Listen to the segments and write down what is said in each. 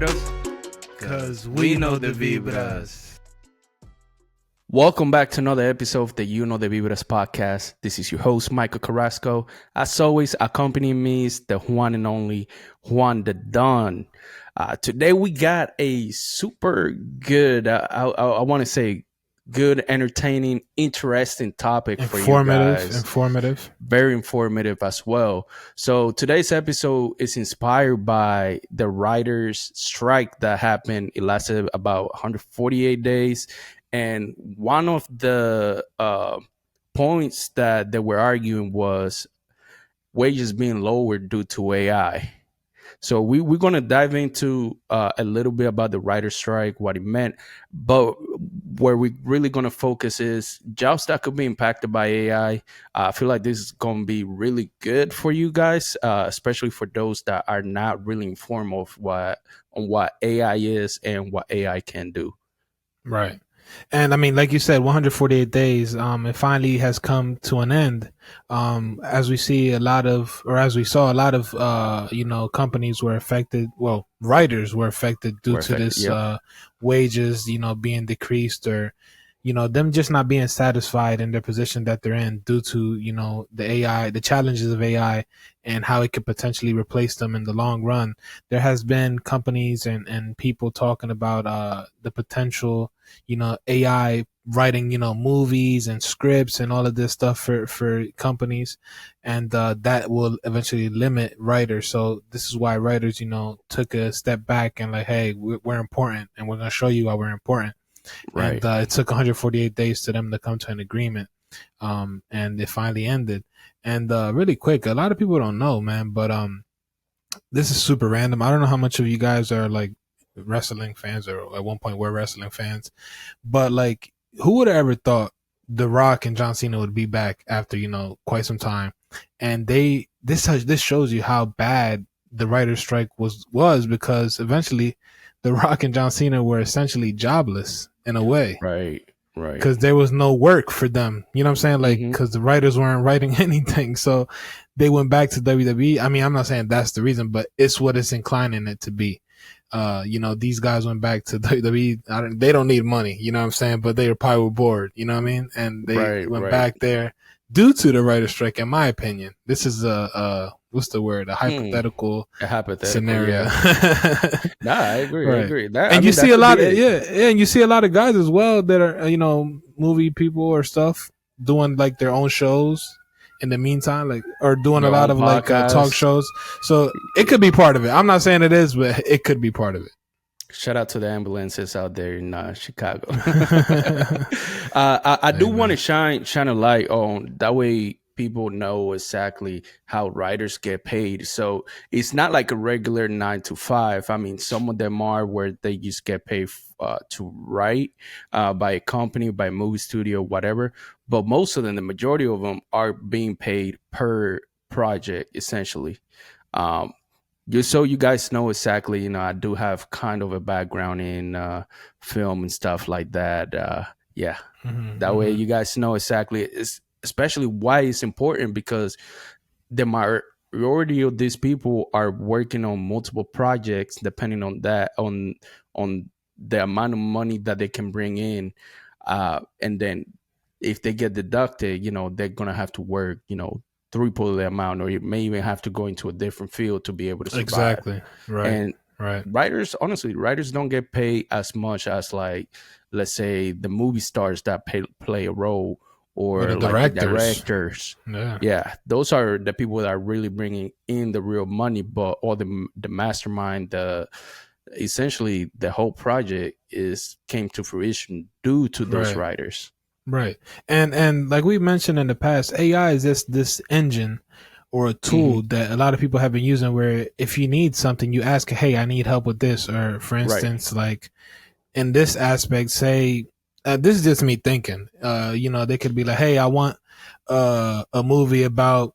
vibras? Cause we know the vibras. Welcome back to another episode of the You Know the Vibras podcast. This is your host, Michael Carrasco. As always, accompanying me is the one and only Juan the Don. Today we got a super good, I want to say good, entertaining, interesting topic for you guys. Informative. Very informative as well. So today's episode is inspired by the writers' strike that happened. It lasted about 148 days. And one of the points that they were arguing was wages being lowered due to AI. So we're going to dive into a little bit about the writer's strike, what it meant. But where we're really going to focus is jobs that could be impacted by AI. I feel like this is going to be really good for you guys, especially for those that are not really informed of what AI is and what AI can do. Right. And I mean, like you said, 148 days, it finally has come to an end. As we saw a lot of, companies were affected. Well, writers were affected due to this, wages, being decreased, or, them just not being satisfied in their position that they're in due to, the AI, the challenges of AI and how it could potentially replace them in the long run. There has been companies and people talking about, the potential, AI writing, movies and scripts and all of this stuff for companies. And that will eventually limit writers. So this is why writers, took a step back and like, hey, we're important and we're going to show you why we're important. Right. And it took 148 days to them to come to an agreement. And it finally ended. And really quick, a lot of people don't know, man, but this is super random. I don't know how much of you guys are like wrestling fans, or at one point were wrestling fans, but like, who would have ever thought The Rock and John Cena would be back after quite some time? And this shows you how bad the writer's strike was because eventually The Rock and John Cena were essentially jobless in a way, right, because there was no work for them, you know what I'm saying, like, because the writers weren't writing anything, so they went back to WWE. I mean, I'm not saying that's the reason, but it's what it's inclining it to be. These guys went back to WWE. They don't need money, you know what I'm saying? But they probably were bored, you know what I mean? And they went back there due to the writer's strike, in my opinion. This is what's the word? A hypothetical scenario. Yeah. Nah, I agree. Right. I agree. And you see a lot of and you see a lot of guys as well that are movie people or stuff doing like their own shows in the meantime, like, or doing a lot of like talk shows. So it could be part of it. I'm not saying it is, but it could be part of it. Shout out to the ambulances out there in Chicago. I do want to shine a light on that way people know exactly how writers get paid. So it's not like a regular 9 to 5. I mean, some of them are where they just get paid to write by a company, by a movie studio, whatever. But most of them, the majority of them, are being paid per project, essentially. Just so you guys know exactly, I do have kind of a background in film and stuff like that. That way you guys know exactly, especially why it's important, because the majority of these people are working on multiple projects, depending on that, on the amount of money that they can bring in. And then if they get deducted, they're going to have to work, triple the amount, or you may even have to go into a different field to be able to survive. Exactly. Right. And right. writers don't get paid as much as, like, let's say the movie stars that play a role, or like the directors. Yeah. Those are the people that are really bringing in the real money, but all the mastermind, essentially the whole project came to fruition due to those writers. Right. And like we mentioned in the past, AI is just this engine or a tool that a lot of people have been using, where if you need something, you ask, hey, I need help with this. Or for instance, like in this aspect, say, this is just me thinking, they could be like, hey, I want a movie about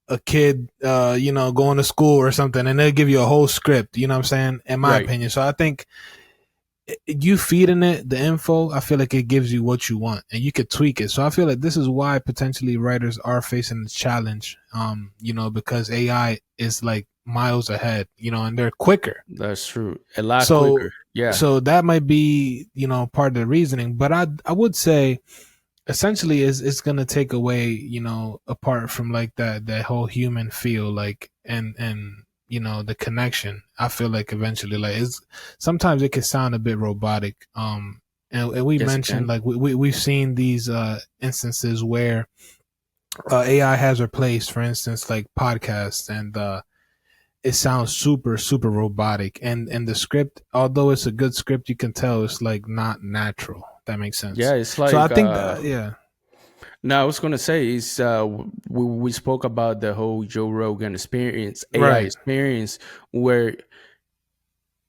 a kid, going to school or something, and they'll give you a whole script, you know what I'm saying? In my opinion. So I think you feeding it the info, I feel like it gives you what you want, and you could tweak it. So I feel like this is why potentially writers are facing the challenge, because AI is like miles ahead, and they're quicker. That's true. A lot So, quicker. Yeah. so that might be, part of the reasoning. But I would say, essentially, is it's gonna take away, apart from like that whole human feel, like and the connection. I feel like eventually, like, it's sometimes it can sound a bit robotic. And we Yes, it mentioned, can. like, we've seen these instances where AI has replaced, for instance, like podcasts, and it sounds super super robotic, and the script, although it's a good script, you can tell it's like not natural. That makes Yeah, sense. it's So I like think that, yeah. now I was gonna say is we spoke about the whole Joe Rogan experience, AI Right. experience, where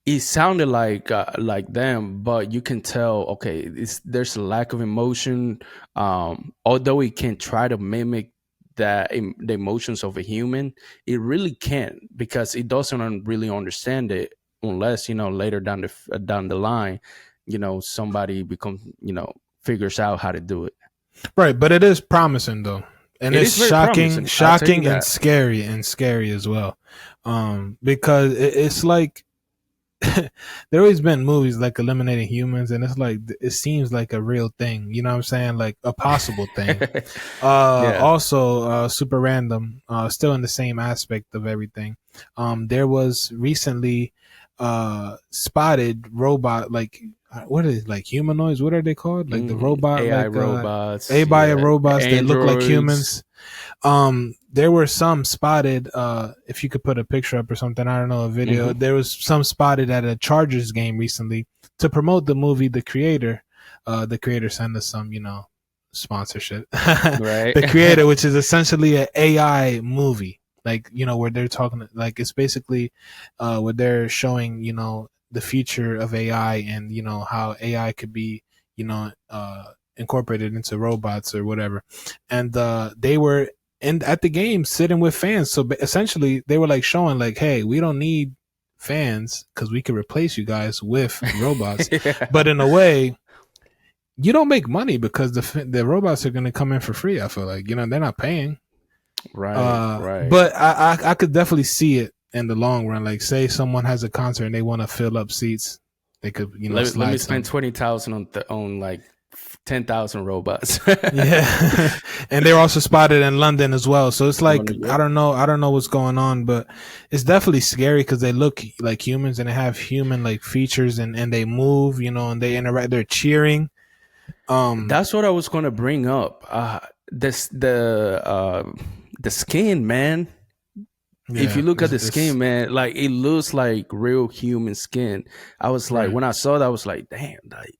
it sounded like them, but you can tell, okay, there's a lack of emotion. Although it can try to mimic the emotions of a human, it really can't, because it doesn't really understand it, unless later down the line, somebody becomes, figures out how to do it. Right, but it is promising though. And It it's is very shocking, promising, I'll tell you shocking that. and scary as well. Because it's like there always been movies like eliminating humans, and it's like it seems like a real thing. You know what I'm saying? Like a possible thing. Yeah. Also, super random. Still in the same aspect of everything. There was recently spotted robot, like, what is it, like humanoids? What are they called? Like the robot, AI like robots, AI yeah, robots. They look like androids. humans. There were some spotted, if you could put a picture up or something, I don't know, a video. Hmm. There was some spotted at a Chargers game recently to promote the movie. The creator sent us some, sponsorship. Right. The creator, which is essentially an AI movie, like, where they're talking, like, it's basically, where they're showing, the future of AI, and, how AI could be, incorporated into robots or whatever. And they were at the game sitting with fans. So essentially, they were like showing, like, hey, we don't need fans because we could replace you guys with robots. Yeah. But in a way, you don't make money because the robots are going to come in for free. I feel like, they're not paying. Right, right. But I could definitely see it in the long run. Like, say someone has a concert and they want to fill up seats, they could, Let me slide spend some. 20,000 on like 10,000 robots. Yeah. And they're also spotted in London as well. So it's like, I Yep. don't know. I don't know what's going on, but it's definitely scary because they look like humans and they have human like features, and they move, and they interact, they're cheering. That's what I was gonna bring up. This the skin, man. If you Yeah, look at the it's skin, man, like it looks like real human skin. I was like, right. when I saw that, I was like, damn, like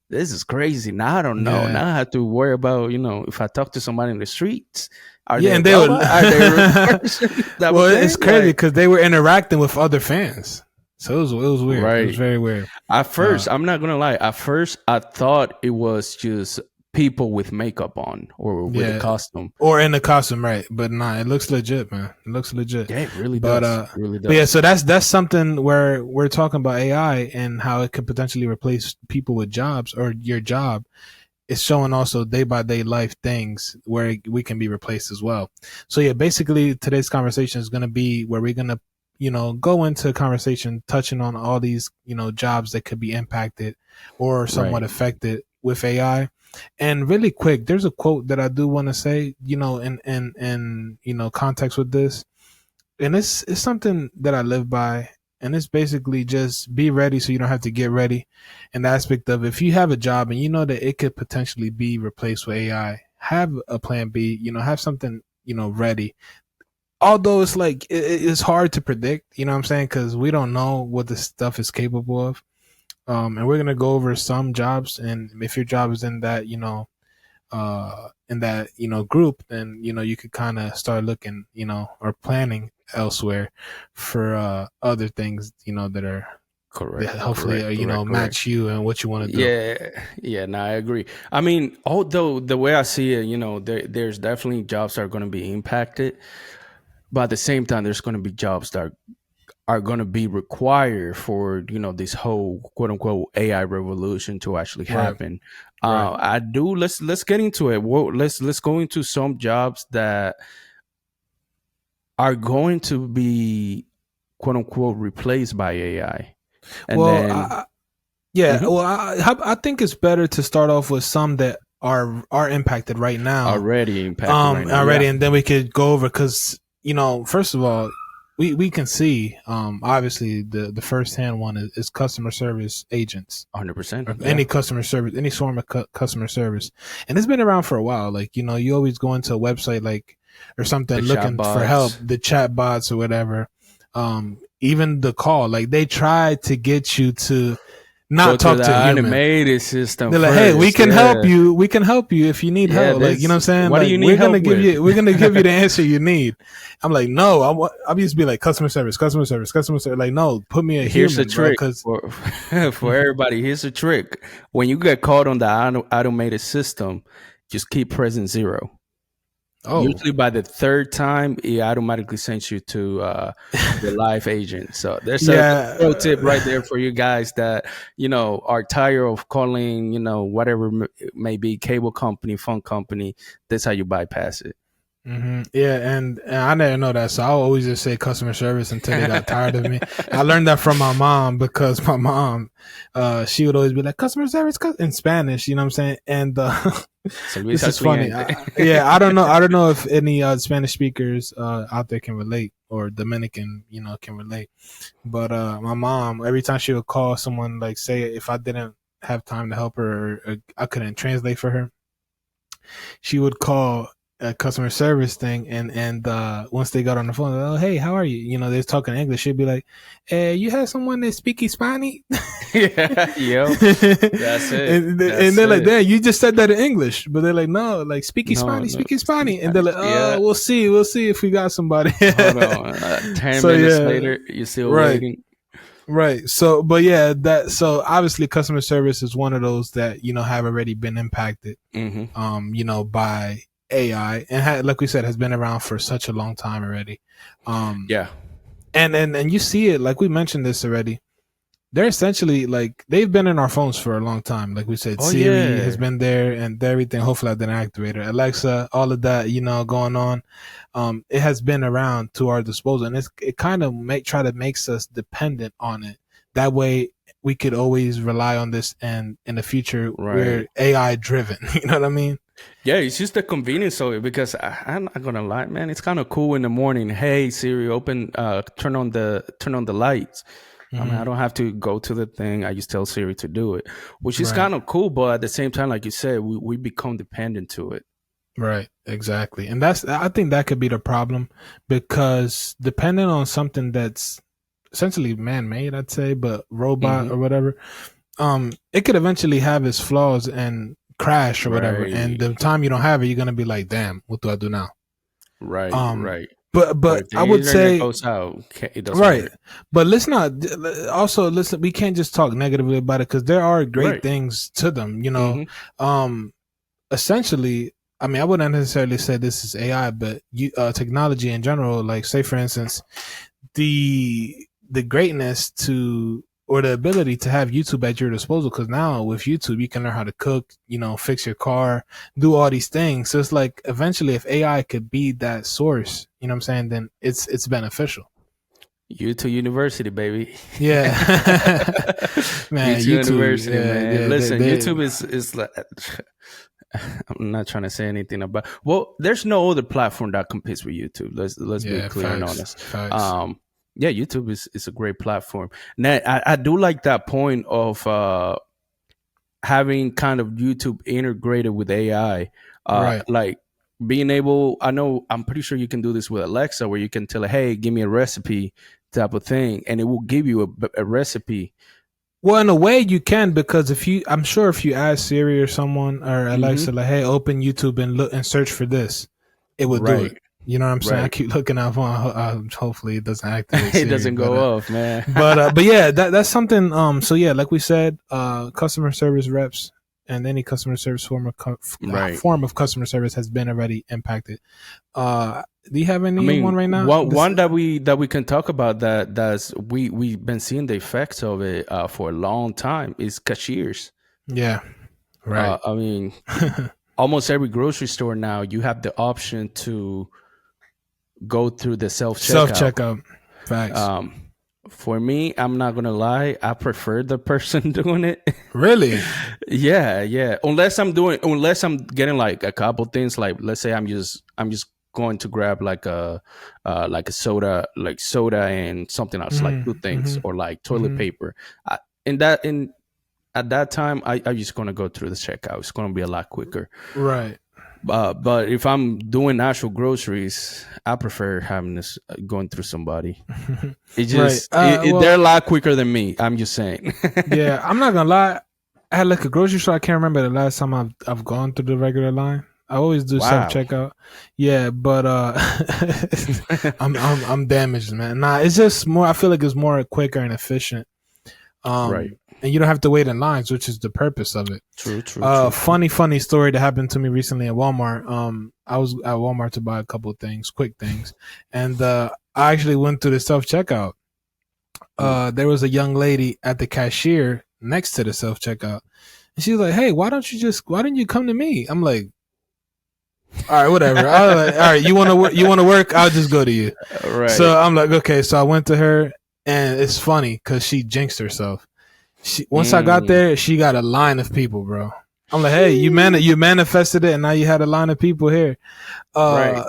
this is crazy. Now I don't know. Yeah. Now I have to worry about, if I talk to somebody in the streets, are Yeah. they a And they were, robot? Are they a real person? Type of well, it's thing. crazy Like, because they were interacting with other fans. So it was weird. It was right. very weird. At Uh, first, I'm not gonna lie. At first, I thought it was just people with makeup on or with a yeah. costume. Or in the costume, right? But nah, it looks legit, man. It looks legit. Yeah, it really But does. It really but yeah, does. so that's something where we're talking about AI and how it could potentially replace people with jobs, or your job. It's showing also day by day life things where we can be replaced as well. So yeah, basically today's conversation is going to be where we're going to, go into a conversation touching on all these, jobs that could be impacted or somewhat Right. affected with AI. And really quick, there's a quote that I do want to say, in context with this, and it's something that I live by, and it's basically just be ready so you don't have to get ready. And the aspect of, if you have a job and you know that it could potentially be replaced with AI, have a plan B. Have something ready. Although it's like it's hard to predict, you know what I'm saying, because we don't know what this stuff is capable of. And we're gonna go over some jobs, and if your job is in that, in that group, then you could kind of start looking, or planning elsewhere for other things, that are that Correct. hopefully Correct. Correct. Correct. match you and what you want to do. Yeah. Yeah. No, I agree. I mean, although the way I see it, there's definitely jobs that are going to be impacted, but at the same time, there's going to be jobs that are going to be required for this whole quote unquote AI revolution to actually Right. happen. Right. I do. Let's get into it. Well, let's go into some jobs that are going to be quote unquote replaced by AI. And well, then well, I think it's better to start off with some that are impacted right now, already impacted right now, already, and then we could go over, because first of all, we can see obviously the first hand one is customer service agents, 100%, any customer service, any form of customer service, and it's been around for a while. Like you always go into a website like or something looking for help, the chat bots or whatever, even the call, like they try to get you to not talk to a human. Automated system. They're like, hey, we can help you. We can help you if you need help. Like, you know what I'm saying? What like, do you need help with? We're gonna give you the answer you need. I'm like, no, I used to be like customer service. Like, no, put me a Here's human. a trick for everybody. Here's a trick. When you get caught on the automated system, just keep pressing 0. Usually by the third time, it automatically sends you to the live agent. So there's a pro tip right there for you guys that, are tired of calling, whatever it may be, cable company, phone company. That's how you bypass it. Mm-hmm. Yeah, and I didn't know that, so I always just say customer service until they got tired of me. I learned that from my mom, because my mom, she would always be like customer service in Spanish, you know what I'm saying? And this is funny. I don't know if any Spanish speakers out there can relate, or Dominican, can relate. But my mom, every time she would call someone, like say if I didn't have time to help her, or I couldn't translate for her, she would call a customer service thing, and once they got on the phone, oh hey, how are you? They're talking English. She'd be like, you have someone that speaks Spanish? That's it. And they're like, "Damn, you just said that in English," but they're like, "No, like speaking Spanish." And they're like, "Oh, we'll see if we got somebody." Hold on, 10 minutes later, you're still waiting. Right. So, but so obviously customer service is one of those that, have already been impacted, by AI, and like we said, has been around for such a long time already. And you see it, like we mentioned this already. They're essentially like, they've been in our phones for a long time. Like we said, Siri has been there and everything. Hopefully I didn't activate it. Alexa, all of that, going on. It has been around to our disposal, and it kind of try to makes us dependent on it. That way we could always rely on this, and in the future we're AI driven. You know what I mean? Yeah, it's just the convenience of it, because I'm not gonna lie, man. It's kind of cool in the morning. Hey Siri, turn on the lights. I mean, I don't have to go to the thing. I just tell Siri to do it, which is kind of cool. But at the same time, like you said, we become dependent to it. Right, exactly. And I think that could be the problem, because depending on something that's essentially man-made, I'd say, but robot or whatever, it could eventually have its flaws and crash or whatever. And the time you don't have it, you're going to be like, damn, what do I do now? Right. But I would say, goes out, it doesn't right. work. But let's not also listen. We can't just talk negatively about it, because there are great things to them. Essentially, I mean, I wouldn't necessarily say this is AI, but technology in general. Like, say for instance, the greatness or the ability to have YouTube at your disposal, because now with YouTube you can learn how to cook, fix your car, do all these things. So it's like, eventually if AI could be that source, you know what I'm saying, then it's beneficial. YouTube University, baby. Yeah. Man, YouTube University, man. Listen, YouTube is like, I'm not trying to say anything about, well, there's no other platform that competes with YouTube. Let's be clear and honest. Yeah, YouTube is a great platform. Now, I do like that point of having kind of YouTube integrated with AI. Like being able, I'm pretty sure you can do this with Alexa, where you can tell her, hey, give me a recipe type of thing, and it will give you a recipe. Well, in a way you can, because I'm sure if you ask Siri or someone or Alexa, like, hey, open YouTube and look and search for this, it will do it. You know what I'm saying? I keep looking out for. Hopefully, it doesn't activate. It doesn't go off, man. but yeah, that's something. So yeah, like we said, customer service reps and any customer service form of customer service has been already impacted. Do you have one right now? One that we can talk about that's we've been seeing the effects of it for a long time is cashiers. Yeah, right. I mean, almost every grocery store now, you have the option to go through the self-checkout. Facts. For me, I'm not gonna lie. I prefer the person doing it. Really? Yeah, yeah. Unless I'm getting like a couple things. Like let's say I'm just going to grab like a soda, like soda and something else, like two things, Mm-hmm. or like toilet Mm-hmm. paper. I, in that in At that time, I'm just gonna go through the checkout. It's gonna be a lot quicker. Right. But if I'm doing actual groceries, I prefer having this going through somebody. It Right. just they're a lot quicker than me. I'm just saying. Yeah, I'm not gonna lie. I had like a grocery store. I can't remember the last time I've gone through the regular line. I always do self Wow. checkout. Yeah, but I'm damaged, man. Nah, it's just more. I feel like it's more quicker and efficient. Right. And you don't have to wait in lines, which is the purpose of it. True. True. Funny story that happened to me recently at Walmart. I was at Walmart to buy a couple of things, quick things, and I actually went through the self checkout. There was a young lady at the cashier next to the self checkout, and she was like, "Hey, why don't you come to me?" I'm like, "All right, whatever. All right, you want to work? You want to work? I'll just go to you." Right. So I'm like, okay. So I went to her, and it's funny because she jinxed herself. Once I got there, she got a line of people, bro. I'm like, hey, you manifested it, and now you had a line of people here. Right.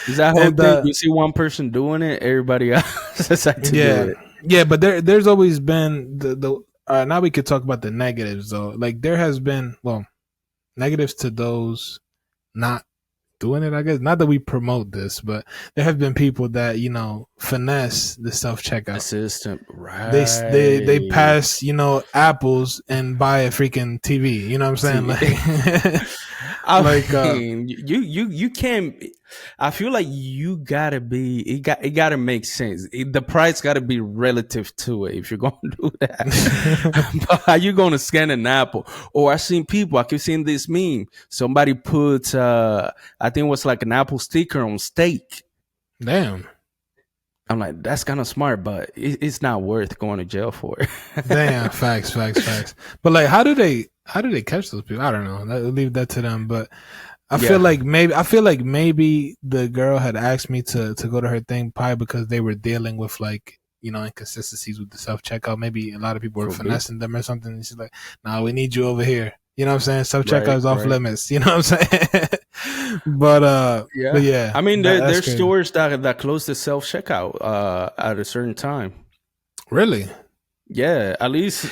Is that whole thing? You see one person doing it, everybody else has had to do it. Yeah, but there's always been the now we could talk about the negatives though. Like there has been negatives to those not doing it, I guess. Not that we promote this, but there have been people that, finesse the self checkout Assistant, right? They pass, apples and buy a freaking TV. You know what I'm saying? You can't. I feel like you gotta be. It gotta make sense. The price gotta be relative to it. If you're gonna do that, but how you gonna scan an apple? Or I keep seeing this meme. Somebody put, I think it was like an Apple sticker on steak. Damn. I'm like, that's kind of smart, but it's not worth going to jail for it. Damn, facts. But like, how do they catch those people? I don't know. I'll leave that to them. But I feel like maybe the girl had asked me to go to her thing, probably because they were dealing with like, inconsistencies with the self checkout. Maybe a lot of people were finessing them or something. And she's like, "Nah, we need you over here." You know what I'm saying? Self checkout is off limits. You know what I'm saying? But yeah. I mean, there's stores that close the self checkout at a certain time. Really? Yeah, at least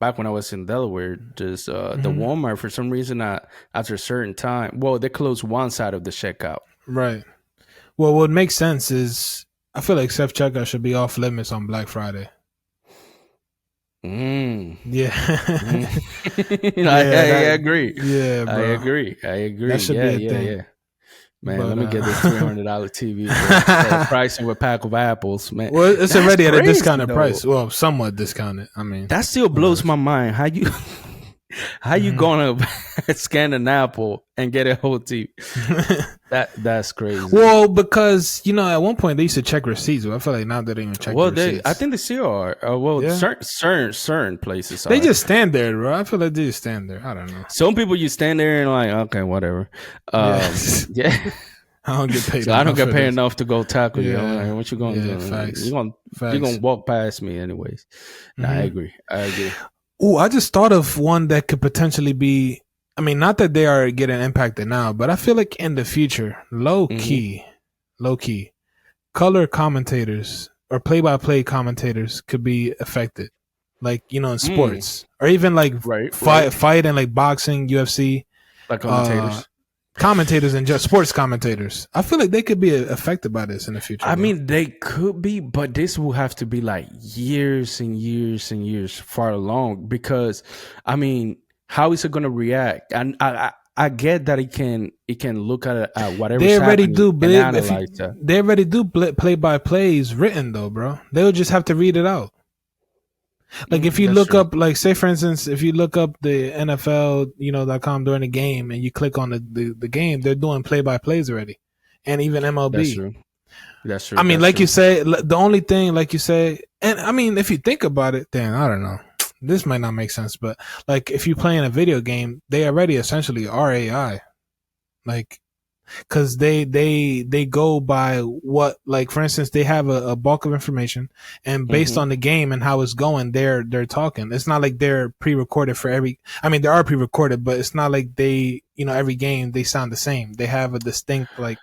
back when I was in Delaware, just the Walmart, for some reason, after a certain time, they close one side of the checkout. Right. Well, what makes sense is I feel like self checkout should be off limits on Black Friday. Yeah. I agree. Yeah, bro. I agree. That should be a thing. Yeah. Man, let me get this $300 TV for pricing with a pack of apples, man. Well, it's already at a discounted price. Well, somewhat discounted. I mean, that still blows my mind. How you gonna scan an apple and get a whole TV? That's crazy. Well, because at one point they used to check receipts. But I feel like now they don't even check receipts. I think they still are. Certain places they just stand there, bro. I feel like they just stand there. I don't know. Some people you stand there and like, okay, whatever. Yeah. I don't get paid. So I don't get paid enough to go tackle you. Yeah. Like, what you gonna do? Facts. You're gonna walk past me anyways. Nah, I agree. Oh, I just thought of one that could potentially be. I mean, not that they are getting impacted now, but I feel like in the future, low key, color commentators or play-by-play commentators could be affected, like in sports or even like fight and like boxing, UFC, like commentators and just sports commentators. I feel like they could be affected by this in the future. I mean, they could be, but this will have to be like years and years and years far along, because I mean, how is it going to react? And I get that it can look at whatever they already do. They already do play-by-plays written though, bro. They'll just have to read it out. Like if you look up, like say for instance, if you look up the NFL, .com during the game and you click on the game, they're doing play-by-plays already, and even MLB. That's true. I mean, you say, the only thing, like you say, and I mean, if you think about it, then I don't know. This might not make sense, but like if you play in a video game, they already essentially are AI. Like because they go by what, like for instance, they have a bulk of information, and based on the game and how it's going, they're talking. It's not like they're pre-recorded for every. I mean, they are pre-recorded, but it's not like they, every game they sound the same. They have a distinct, like,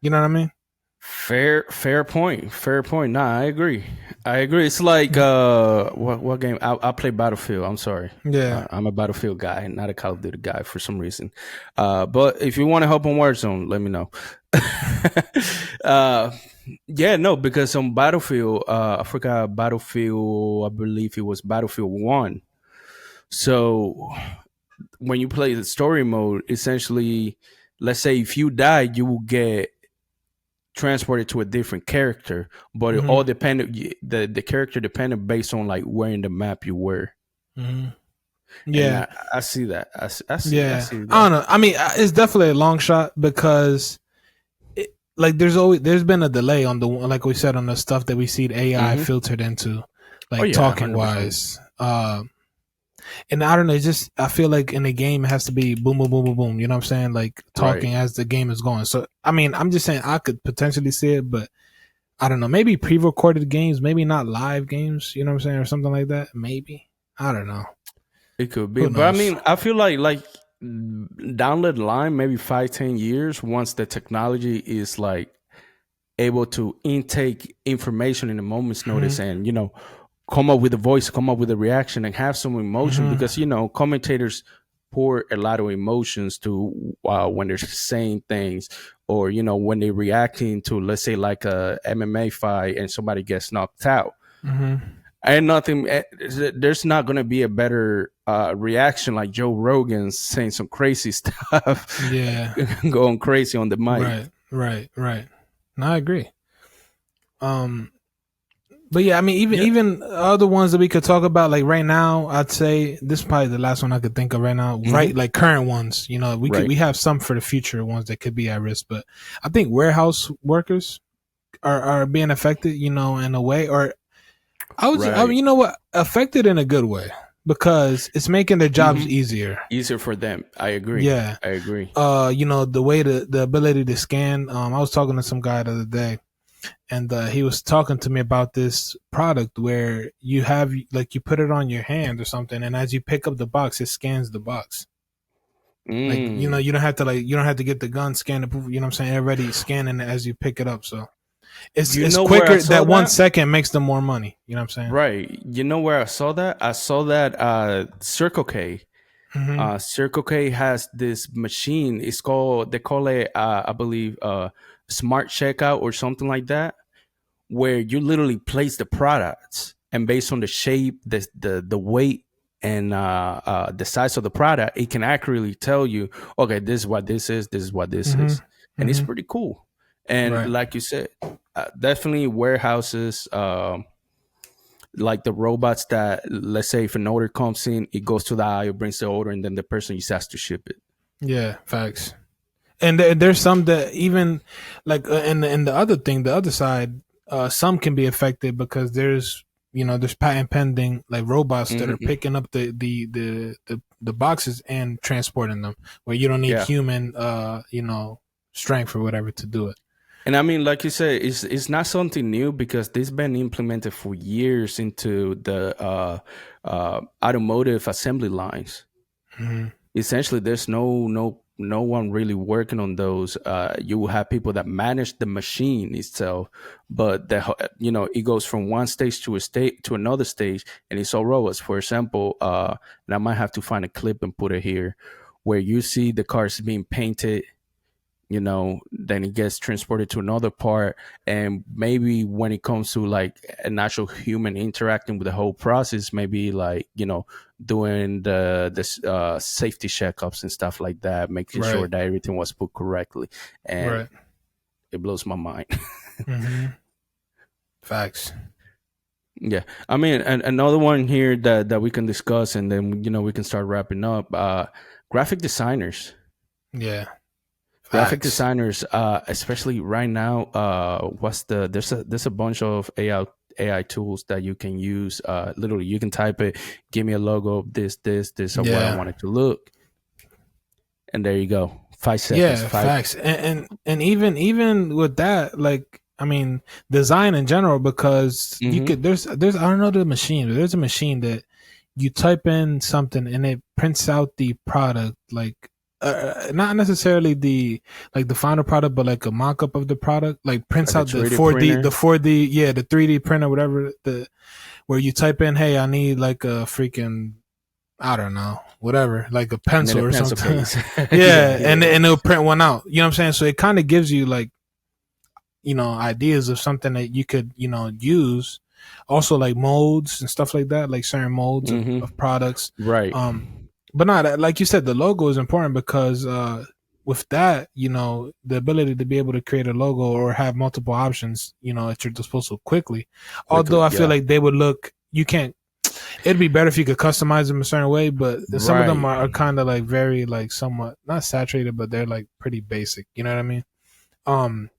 you know what I mean? Fair point. Fair point. Nah, I agree. It's like what game? I play Battlefield. I'm sorry. Yeah. I'm a Battlefield guy, not a Call of Duty guy for some reason. But if you want to help on Warzone, let me know. Yeah, no, because on Battlefield, I forgot Battlefield. I believe it was Battlefield 1. So when you play the story mode, essentially, let's say if you die, you will get transported to a different character, but it all depended, the character depended based on like where in the map you were. Yeah, I see that. I see that. I don't know. I mean, it's definitely a long shot because like there's been a delay on the, like we said, on the stuff that we see the AI filtered into, like talking 100%. Wise. And I don't know, it's just, I feel like in the game it has to be boom, boom, boom, boom, boom. You know what I'm saying? Like talking as the game is going. So, I mean, I'm just saying I could potentially see it, but I don't know. Maybe pre-recorded games, maybe not live games. You know what I'm saying? Or something like that. Maybe. I don't know. It could be. But I mean, I feel like down the line, maybe 5-10 years, once the technology is like able to intake information in a moment's notice and, come up with a voice, come up with a reaction, and have some emotion, because commentators pour a lot of emotions to when they're saying things, or when they're reacting to, let's say, like a MMA fight and somebody gets knocked out. And there's not going to be a better reaction like Joe Rogan saying some crazy stuff, going crazy on the mic. Right. No, I agree. But yeah, I mean, even other ones that we could talk about, like right now, I'd say this is probably the last one I could think of right now. Right, like current ones. We have some for the future ones that could be at risk, but I think warehouse workers are being affected, in a way, or I mean, affected in a good way, because it's making their jobs easier for them. I agree. Yeah, I agree. The way the ability to scan. I was talking to some guy the other day, and he was talking to me about this product where you have, like, you put it on your hand or something, and as you pick up the box, it scans the box. Like, you don't have to get the gun, scan the proof. You know what I'm saying? Already scanning it as you pick it up. So it's quicker. That 1 second makes them more money. You know what I'm saying? Right. You know where I saw that? I saw that Circle K. Circle K has this machine. They call it, I believe, smart checkout or something like that, where you literally place the products, and based on the shape, the weight, and the size of the product, it can accurately tell you, okay, this is what this is, this is what this is. And it's pretty cool. And like you said, definitely warehouses, like the robots that, let's say if an order comes in, it goes to the aisle, brings the order, and then the person just has to ship it. Yeah, facts. And there's some that even, like, and the other thing, the other side, some can be affected because there's patent pending, like, robots that are picking up the boxes and transporting them, where you don't need human strength or whatever to do it. And I mean, like you said, it's not something new, because this has been implemented for years into the automotive assembly lines. Essentially, there's no one really working on those. You will have people that manage the machine itself, but it goes from one stage to another stage, and it's all robots. For example, and I might have to find a clip and put it here, where you see the cars being painted. Then it gets transported to another part, and maybe when it comes to like an actual human interacting with the whole process, maybe like doing the safety checkups and stuff like that, making sure that everything was put correctly, and it blows my mind. Facts. Yeah, I mean, and another one here that we can discuss, and then we can start wrapping up. Graphic designers. Yeah. Graphic designers, especially right now, there's a bunch of AI tools that you can use. Literally, you can type it, give me a logo of this of what I want it to look, and there you go. 5 seconds. Yeah, Five. facts. And even with that, like I mean, design in general, because you Mm-hmm. could there's I don't know the machine, but there's a machine that you type in something and it prints out the product, like not necessarily the like the final product, but like a mock-up of the product, like prints Like a out the 3D 4D, printer. the 4D, yeah, the 3D printer, whatever, the where you type in, hey, I need like a freaking, I don't know, whatever, like a And then pencil a or pencil something. case. Yeah, Yeah, yeah, and it'll print one out. You know what I'm saying? So it kind of gives you like, ideas of something that you could, use. Also like molds and stuff like that, like certain molds hmm of products. right. Um, but not like you said, the logo is important because with that, the ability to be able to create a logo or have multiple options, at your disposal quickly. Although Quickly, I feel yeah. like they would look, you can't. It'd be better if you could customize them a certain way, but some of them Right. are kind of like very like somewhat not saturated, but they're like pretty basic. You know what I mean? Um,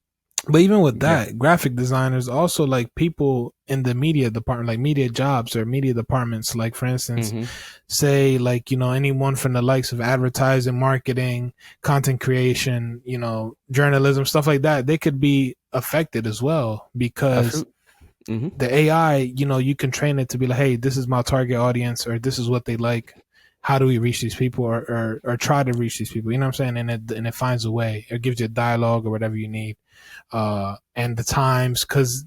but even with Yeah. that, graphic designers also like people in the media department, like media jobs or media departments. Like for instance, hmm say like anyone from the likes of advertising, marketing, content creation, journalism, stuff like that. They could be affected as well I because feel. hmm the AI, you can train it to be like, hey, this is my target audience, or this is what they like. How do we reach these people, or try to reach these people? You know what I'm saying? And it finds a way, or gives you a dialogue or whatever you need, and the times, because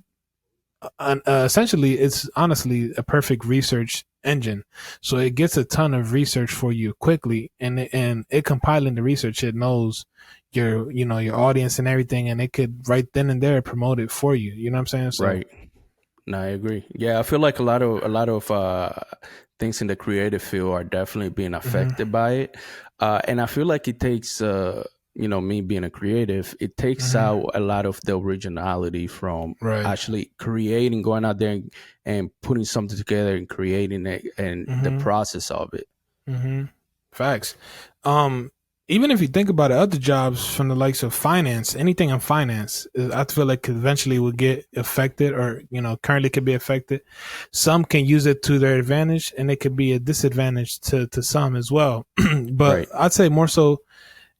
essentially it's honestly a perfect research engine. So it gets a ton of research for you quickly, and it compiling the research, it knows your audience and everything, and it could right then and there promote it for you. You know what I'm saying? So. Right. No, I agree. Yeah, I feel like a lot of things in the creative field are definitely being Hmm. affected by it, and I feel like it takes, me being a creative, it takes Hmm. out a lot of the originality from Right. actually creating, going out there and putting something together and creating it, and the Hmm. process of it. Hmm. Facts. Um, Even if you think about it, other jobs from the likes of finance, anything in finance, I feel like eventually will get affected, or currently could be affected. Some can use it to their advantage, and it could be a disadvantage to some as well. But Right. I'd say more so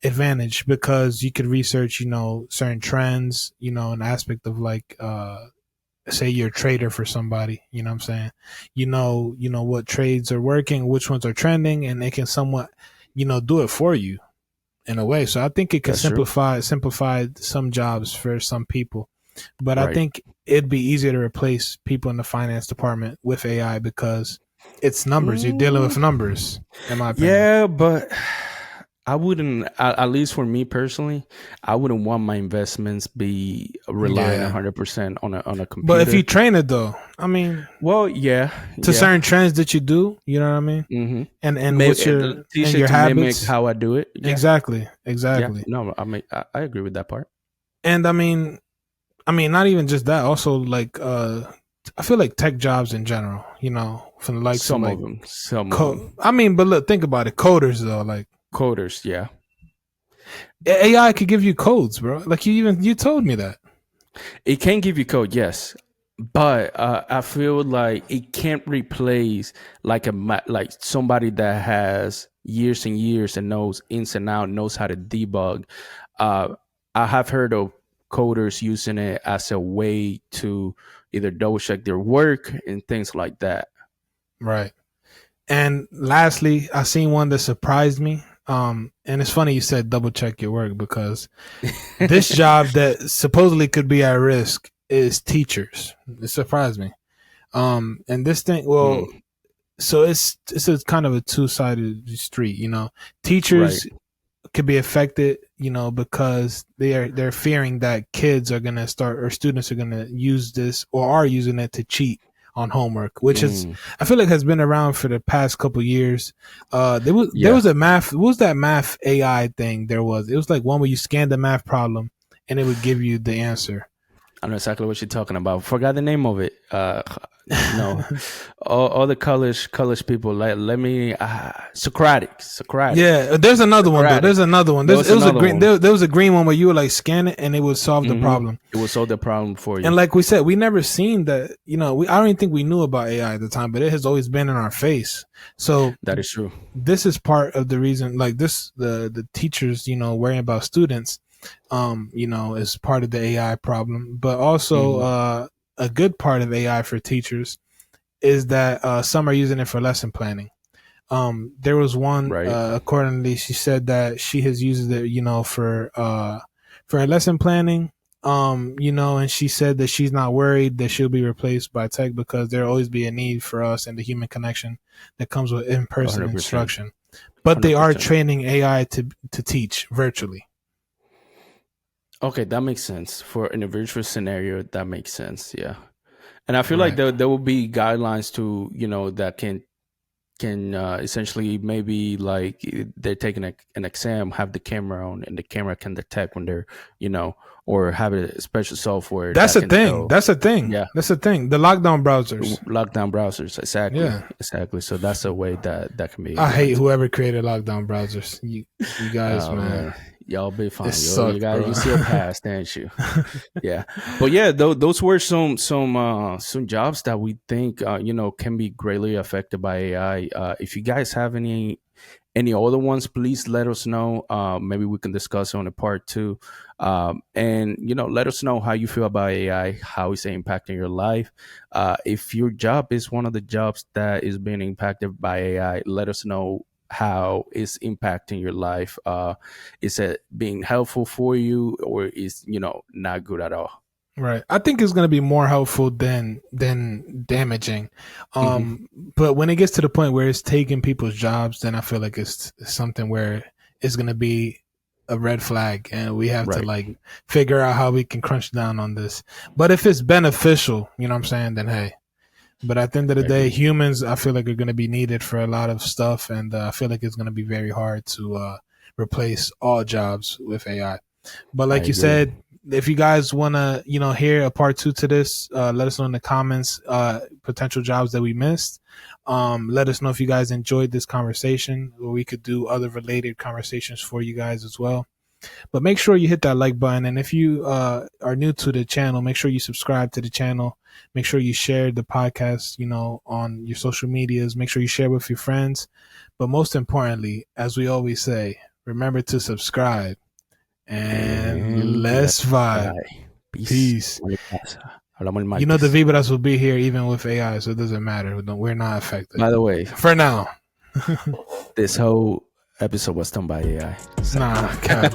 advantage, because you could research, certain trends, an aspect of like say you're a trader for somebody, you know what I'm saying? What trades are working, which ones are trending, and they can somewhat, do it for you in a way. So I think it could That's true. simplify some jobs for some people. But I Right. think it'd be easier to replace people in the finance department with AI because it's numbers. You're dealing Mm, with numbers, in my opinion. yeah, but I wouldn't, at least for me personally, I wouldn't want my investments be relying Yeah. 100% on a But if you computer. train it though, I mean, Well, yeah, to yeah. certain trends that you do, you know what I mean? Mm-hmm. And what's your Teach and it your to mimic habits. how I do it. Yeah, Exactly, yeah. exactly. No, I agree with that part. And I mean, not even just that. Also, like, I feel like tech jobs in general, from the likes of Some like of them, some of them, I mean, but look, think about it. Coders though, like coders. Yeah, AI could give you codes, bro. Like you told me that. it can give you code, yes, but I feel like it can't replace like like somebody that has years and years and knows ins and out, knows how to debug. Uh, I have heard of coders using it as a way to either double check their work and things like that. Right. And lastly, I seen one that surprised me. And it's funny you said double check your work, because this job that supposedly could be at risk is teachers. It surprised me. And this thing, well, Mm, so it's a kind of a two-sided street. right. Teachers could be affected, because they're fearing that kids are gonna start, or students are gonna use this, or are using it to cheat on homework, which is, Mm, I feel like, has been around for the past couple years. There was yeah. a math. What was that math AI thing? It was like one where you scanned the math problem and it would give you the answer. I know exactly what you're talking about. Forgot the name of it. No, all the college people. Let me Socratic. Yeah, there's another one though. There's another one. There was a green. There was a green one where you would like scan it and it would solve the problem. It would solve the problem for you. And like we said, we never seen that. You know, I don't even think we knew about AI at the time, but it has always been in our face. So that is true. This is part of the reason. Like this, the teachers, you know, worrying about students. You know, is part of the AI problem, but also a good part of AI for teachers is that some are using it for lesson planning. There was one, accordingly, she said that she has used it, you know, for lesson planning. You know, and she said that she's not worried that she'll be replaced by tech because there'll always be a need for us and the human connection that comes with in-person 100%. Instruction. But 100%. They are training AI to teach virtually. Okay, that makes sense. For in a virtual scenario, that makes sense. Yeah. And I feel like there will be guidelines to, you know, that can essentially maybe like they're taking an exam, have the camera on, and the camera can detect when they're, you know, or have a special software. That's a thing. That's a thing. Yeah, that's a thing. The lockdown browsers. Exactly. Yeah. Exactly. So that's a way that can be. I hate whoever created lockdown browsers. You guys, man. Y'all be fine. You guys, you still passed, didn't you? Yeah, but yeah, those were some jobs that we think you know, can be greatly affected by AI. If you guys have any other ones, please let us know. Maybe we can discuss on a part 2. And you know, let us know how you feel about AI, how is it impacting your life. If your job is one of the jobs that is being impacted by AI, let us know how it's impacting your life. Is it being helpful for you, or is, you know, not good at all? Right. I think it's going to be more helpful than damaging. But when it gets to the point where it's taking people's jobs, then I feel like it's something where it's going to be a red flag, and we have to like figure out how we can crunch down on this. But if it's beneficial, you know what I'm saying, then hey. But at the end of the day, humans, I feel like, are going to be needed for a lot of stuff. And I feel like it's going to be very hard to replace all jobs with AI. But like you said, if you guys want to, you know, hear a part 2 to this, let us know in the comments, potential jobs that we missed. Let us know if you guys enjoyed this conversation, or we could do other related conversations for you guys as well. But make sure you hit that like button. And if you are new to the channel, make sure you subscribe to the channel. Make sure you share the podcast, you know, on your social medias. Make sure you share with your friends. But most importantly, as we always say, remember to subscribe. And let's vibe. Peace. You know, the Vibras will be here even with AI, so it doesn't matter. We're not affected. By the way, for now, this whole episode was done by AI. Nah, cut.